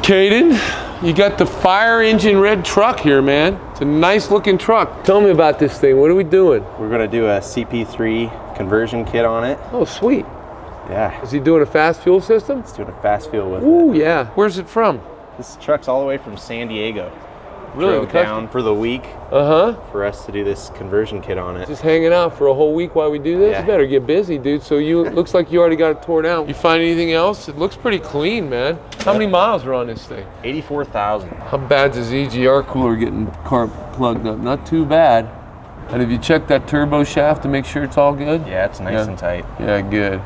Caden, you got the fire engine red truck here, man. It's a nice looking truck. Tell me about this thing. What are we doing? We're gonna do a CP3 conversion kit on it. Oh, sweet. Yeah. Is he doing a fast fuel system? He's doing a fast fuel with it. Ooh, yeah. Where's it from? This truck's all the way from San Diego. Really? Drove down for the week Uh-huh. for us to do this conversion kit on it. Just hanging out for a whole week while we do this? Yeah. You better get busy, dude. So looks like you already got it torn out. You find anything else? It looks pretty clean, man. How many miles are on this thing? 84,000. How bad's his EGR cooler getting carb plugged up? Not too bad. And have you checked that turbo shaft to make sure it's all good? Yeah, it's nice and tight. Yeah, good.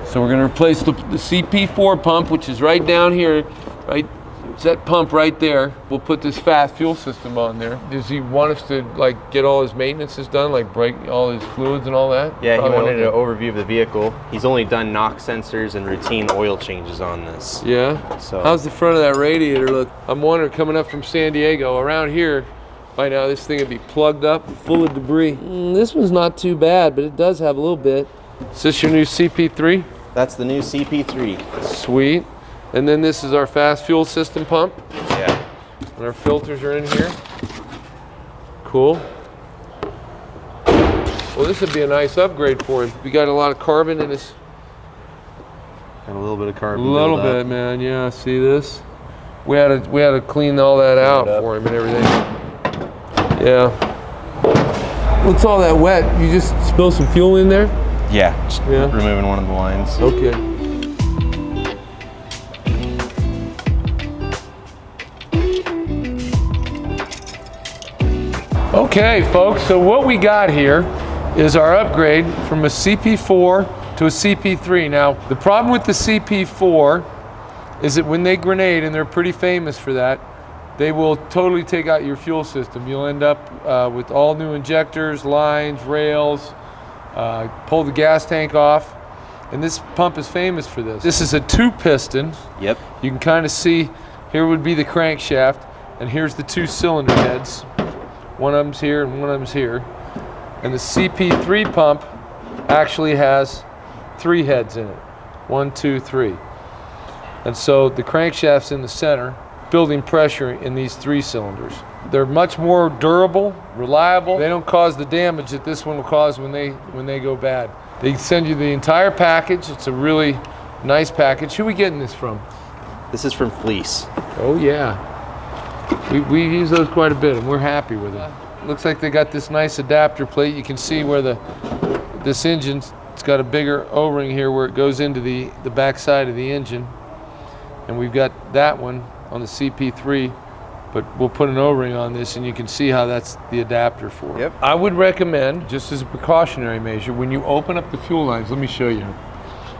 So we're gonna replace the CP4 pump, which is right down here, right? It's that pump right there. We'll put this fast fuel system on there. Does he want us to like get all his maintenances done, like break all his fluids and all that? Yeah, Probably he wanted okay. an overview of the vehicle. He's only done NOx sensors and routine oil changes on this. Yeah? So How's the front of that radiator look? I'm wondering, coming up from San Diego, around here, by now this thing would be plugged up, full of debris. This one's not too bad, but it does have a little bit. Is this your new CP3? That's the new CP3. Sweet. And then this is our fast fuel system pump. Yeah. And our filters are in here. Cool. Well, this would be a nice upgrade for him. We got a lot of carbon in this. Got a little bit of carbon. A little bit, man. Yeah, see this? We had to clean all that out for him and everything. Yeah. What's all that wet? You just spill some fuel in there? Yeah, just removing one of the lines. Okay. Okay, folks, so what we got here is our upgrade from a CP4 to a CP3. Now, the problem with the CP4 is that when they grenade, and they're pretty famous for that, they will totally take out your fuel system. You'll end up with all new injectors, lines, rails, pull the gas tank off, and this pump is famous for this. This is a 2-piston. Yep. You can kind of see, here would be the crankshaft, and here's the 2 cylinder heads. One of them's here and one of them's here. And the CP3 pump actually has 3 heads in it. 1, 2, 3. And so the crankshaft's in the center, building pressure in these 3 cylinders. They're much more durable, reliable. They don't cause the damage that this one will cause when they go bad. They send you the entire package. It's a really nice package. Who are we getting this from? This is from Fleece. Oh yeah. We use those quite a bit and we're happy with them. Looks like they got this nice adapter plate. You can see where this engine's, it's got a bigger O-ring here where it goes into the back side of the engine. And we've got that one on the CP3, but we'll put an O-ring on this and you can see how that's the adapter for it. Yep. I would recommend, just as a precautionary measure, when you open up the fuel lines, let me show you.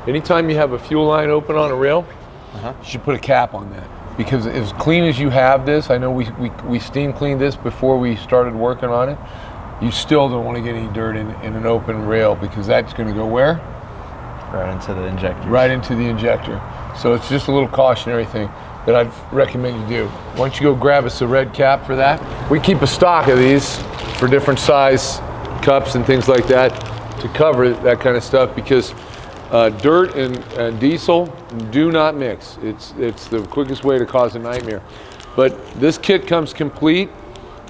Anytime you have a fuel line open on a rail, you should put a cap on that. Because as clean as you have this, I know we steam cleaned this before we started working on it, you still don't want to get any dirt in an open rail because that's going to go where? Right into the injector. Right into the injector. So it's just a little cautionary thing that I'd recommend you do. Why don't you go grab us a red cap for that? We keep a stock of these for different size cups and things like that to cover that kind of stuff because dirt and diesel do not mix. It's the quickest way to cause a nightmare. But this kit comes complete.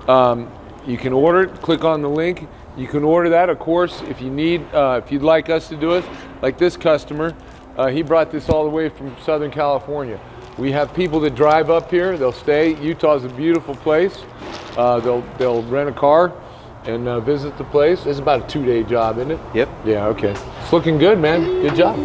You can order it, click on the link. You can order that, of course, if you need, if you'd like us to do it. Like this customer, he brought this all the way from Southern California. We have people that drive up here, they'll stay. Utah's a beautiful place. They'll rent a car and visit the place. It's about a 2-day job, isn't it? Yep. Yeah, okay. It's looking good, man. Good job.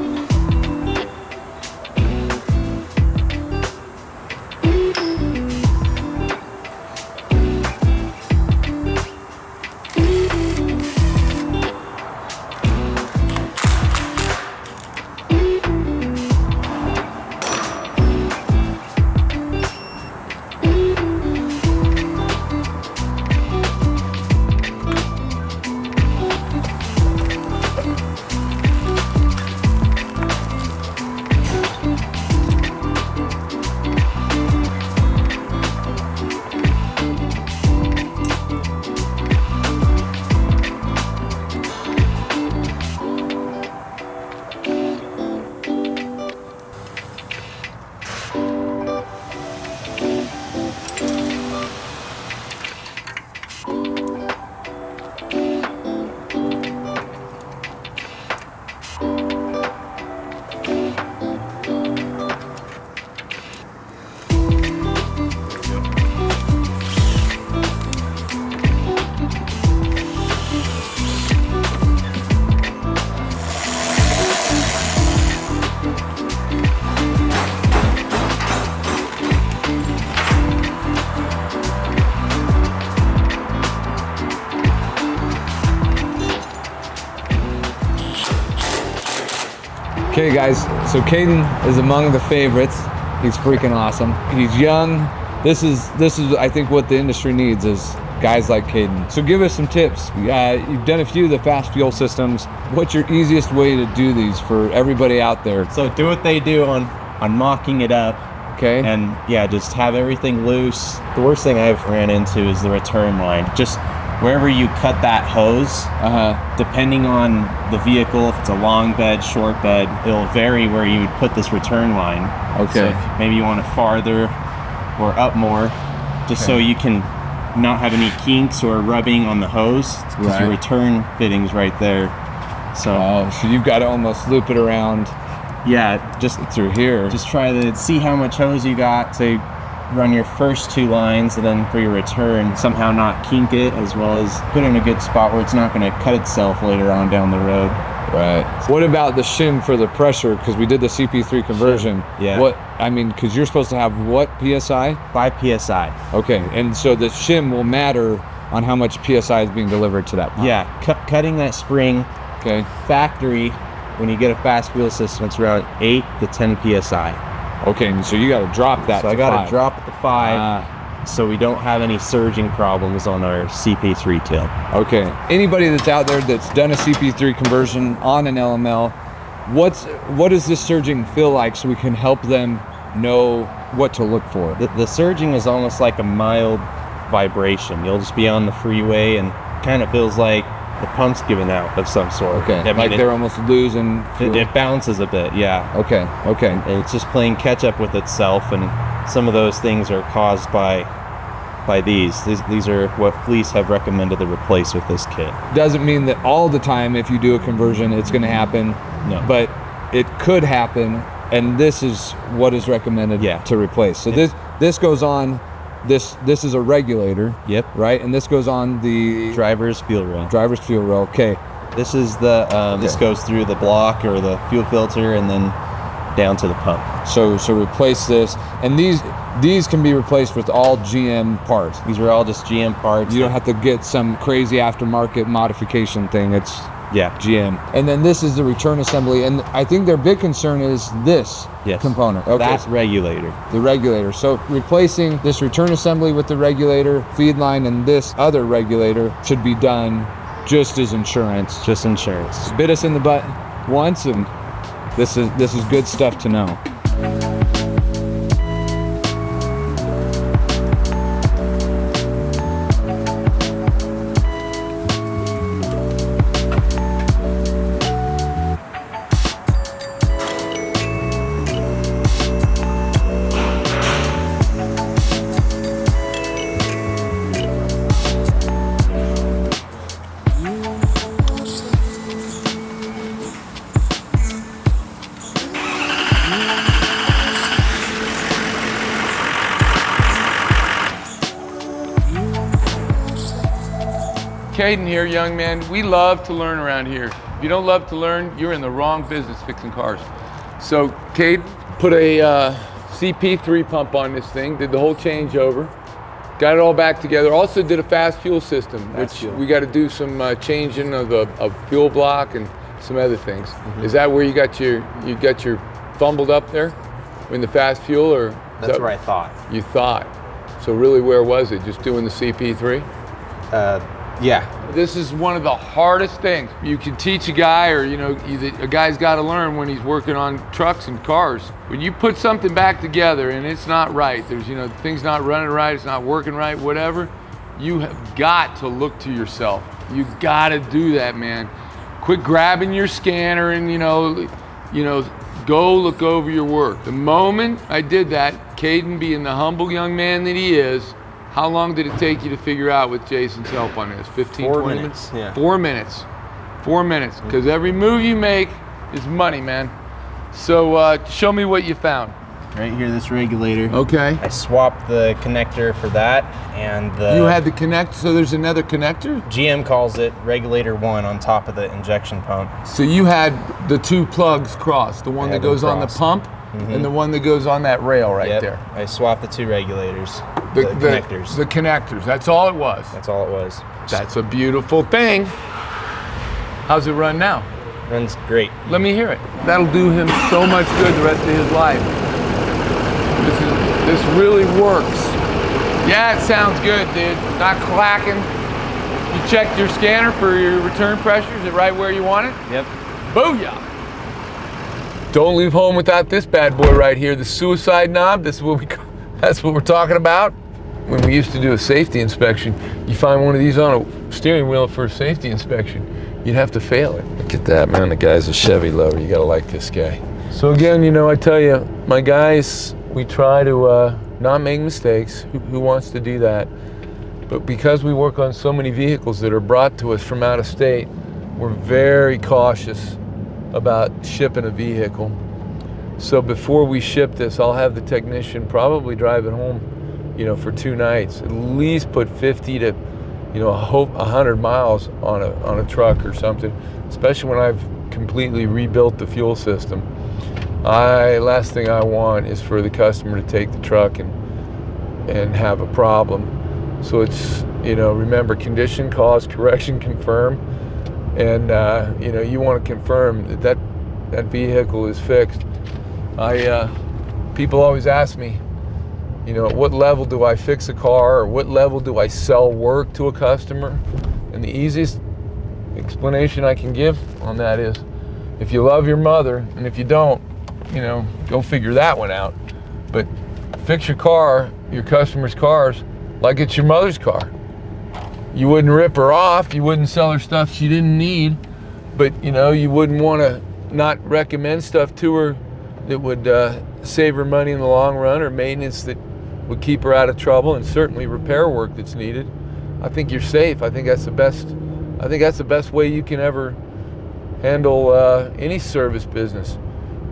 Okay guys, so Caden is among the favorites. He's freaking awesome. He's young. This is I think what the industry needs is guys like Caden. So give us some tips. You've done a few of the fast fuel systems. What's your easiest way to do these for everybody out there? So do what they do on mocking it up. Okay. And yeah, just have everything loose. The worst thing I've ran into is the return line. Just wherever you cut that hose, depending on the vehicle, if it's a long bed, short bed, it'll vary where you would put this return line. Okay. So if maybe you want it farther or up more, just so you can not have any kinks or rubbing on the hose, because your return fitting's right there. So, so you've got to almost loop it around. Yeah, just through here. Just try to see how much hose you got. Say, run your first 2 lines, and then for your return, somehow not kink it, as well as put it in a good spot where it's not going to cut itself later on down the road. Right. What about the shim for the pressure? Because we did the CP3 conversion. Yeah. What, I mean, because you're supposed to have what PSI? 5 PSI. Okay, and so the shim will matter on how much PSI is being delivered to that pump. Yeah, cutting that spring. Okay. Factory, when you get a fast fuel system, it's around 8 to 10 PSI. Okay, and so you got to drop that. So to I got 5. to drop it to 5, so we don't have any surging problems on our CP3 tail. Okay. Anybody that's out there that's done a CP3 conversion on an LML, what does this surging feel like, so we can help them know what to look for? The surging is almost like a mild vibration. You'll just be on the freeway and kind of feels like the pump's giving out of some sort. Okay, I mean, like they're almost losing fuel. It bounces a bit, yeah. Okay. And it's just playing catch up with itself, and some of those things are caused by these. These are what Fleece have recommended to replace with this kit. Doesn't mean that all the time if you do a conversion it's going to happen. No. But it could happen, and this is what is recommended to replace. So this goes on. This is a regulator. Yep. Right, and this goes on the driver's fuel rail. Driver's fuel rail. Okay. This is the this goes through the block or the fuel filter and then down to the pump. So replace this, and these can be replaced with all GM parts. These are all just GM parts. You don't have to get some crazy aftermarket modification thing. It's GM. And then this is the return assembly, and I think their big concern is this component. Okay. That regulator. The regulator. So replacing this return assembly with the regulator, feed line, and this other regulator should be done just as insurance. Just insurance. Bit us in the butt once, and this is good stuff to know. Caden here, young man. We love to learn around here. If you don't love to learn, you're in the wrong business fixing cars. So Caden put a CP3 pump on this thing, did the whole changeover, got it all back together. Also did a fast fuel system, which we got to do some changing of the fuel block and some other things. Is that where you got your fumbled up there in the fast fuel, or? That's where I thought. You thought. So really, where was it? Just doing the CP3? Yeah. This is one of the hardest things you can teach a guy, or a guy's got to learn when he's working on trucks and cars. When you put something back together and it's not right, there's things not running right, it's not working right, whatever, you have got to look to yourself. You got to do that, man. Quit grabbing your scanner and go look over your work. The moment I did that, Caden, being the humble young man that he is, how long did it take you to figure out with Jason's help on this? 15, 20 minutes? Yeah. 4 minutes. 4 minutes. Because every move you make is money, man. So show me what you found. Right here, this regulator. Okay. I swapped the connector for that, and You had the connect, so there's another connector? GM calls it regulator 1 on top of the injection pump. So you had the 2 plugs crossed, the one that goes on the pump and the one that goes on that rail right there. I swapped the 2 regulators, the connectors. The connectors, that's all it was. That's all it was. That's a beautiful thing. How's it run now? Runs great. Let me hear it. That'll do him so much good the rest of his life. This really works. Yeah, it sounds good, dude. Not clacking. You checked your scanner for your return pressure? Is it right where you want it? Yep. Booyah! Don't leave home without this bad boy right here, the suicide knob. That's what we're talking about. When we used to do a safety inspection, you find one of these on a steering wheel for a safety inspection, you'd have to fail it. Look at that, man. The guy's a Chevy lover. You gotta like this guy. So again, you know, I tell you, my guys, we try to not make mistakes. Who wants to do that? But because we work on so many vehicles that are brought to us from out of state, we're very cautious about shipping a vehicle. So before we ship this, I'll have the technician probably drive it home, you know, for 2 nights. At least put 50 to, you know, 100 miles on a truck or something, especially when I've completely rebuilt the fuel system. Last thing I want is for the customer to take the truck and have a problem. So it's, you know, remember, condition, cause, correction, confirm. And, you know, you want to confirm that that vehicle is fixed. People always ask me, you know, at what level do I fix a car, or what level do I sell work to a customer? And the easiest explanation I can give on that is, if you love your mother, and if you don't, you know, go figure that one out. But fix your car, your customer's cars, like it's your mother's car. You wouldn't rip her off, you wouldn't sell her stuff she didn't need, but you know, you wouldn't want to not recommend stuff to her that would save her money in the long run, or maintenance that would keep her out of trouble, and certainly repair work that's needed. I think you're safe. I think that's the best way you can ever handle any service business.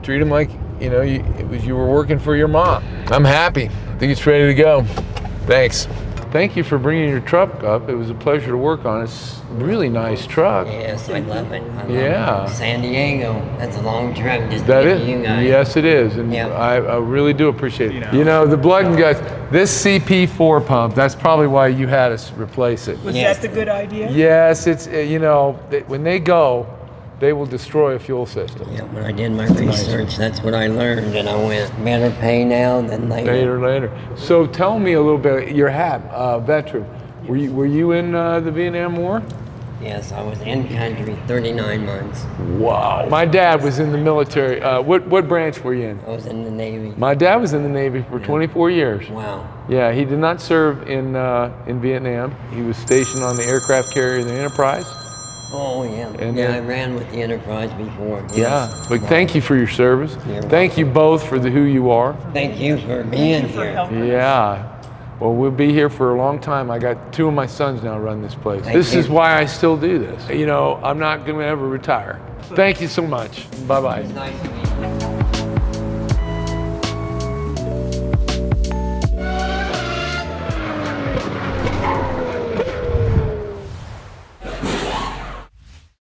Treat them like, you know, you were working for your mom. I'm happy. I think it's ready to go. Thanks. Thank you for bringing your truck up. It was a pleasure to work on. It's a really nice truck. Yes, I love it. I love Yeah. it. San Diego, that's a long trip just That to is, get you guys. yes it is, and Yep. I really do appreciate it. You know, the blood and guts, this CP4 pump, that's probably why you had us replace it. Was Yes. that the good idea? Yes, it's, you know, when they go, they will destroy a fuel system. Yeah, when I did my research, that's what I learned, and I went, better pay now than later. Later. So tell me a little bit, your hat, veteran. Were you in the Vietnam War? Yes, I was in country 39 months. Wow. My dad was in the military. What branch were you in? I was in the Navy. My dad was in the Navy for 24 years. Wow. Yeah, he did not serve in Vietnam. He was stationed on the aircraft carrier, the Enterprise. Oh, yeah. And yeah, then- I ran with the Enterprise before. Yes. Yeah, but Wow. thank you for your service. You're Thank you both for who you are. Thank you for being For here. helping. Yeah. Well, we'll be here for a long time. I got 2 of my sons now run this place. Thank This you. is why I still do this. You know, I'm not going to ever retire. Thank you so much. Bye-bye. It's nice to meet you.